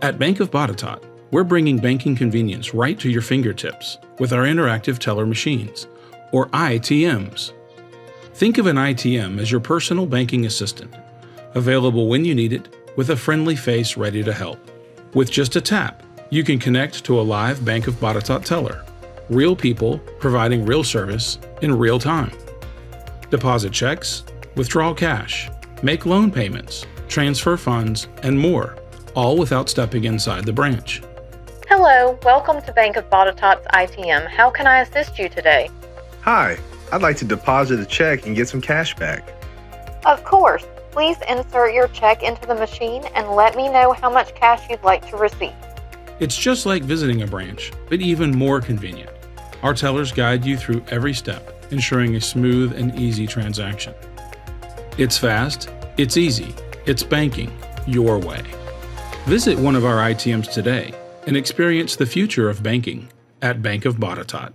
At Bank of Botetourt, we're bringing banking convenience right to your fingertips with our interactive teller machines, or iTMs. Think of an iTM as your personal banking assistant, available when you need it with a friendly face ready to help. With just a tap, you can connect to a live Bank of Botetourt teller, real people providing real service in real time. Deposit checks, withdraw cash, make loan payments, transfer funds, and more, all without stepping inside the branch. Hello, welcome to Bank of Botetourt's iTM. How can I assist you today? Hi, I'd like to deposit a check and get some cash back. Of course. Please insert your check into the machine and let me know how much cash you'd like to receive. It's just like visiting a branch, but even more convenient. Our tellers guide you through every step, ensuring a smooth and easy transaction. It's fast, it's easy, it's banking your way. Visit one of our iTMs today and experience the future of banking at Bank of Botetourt.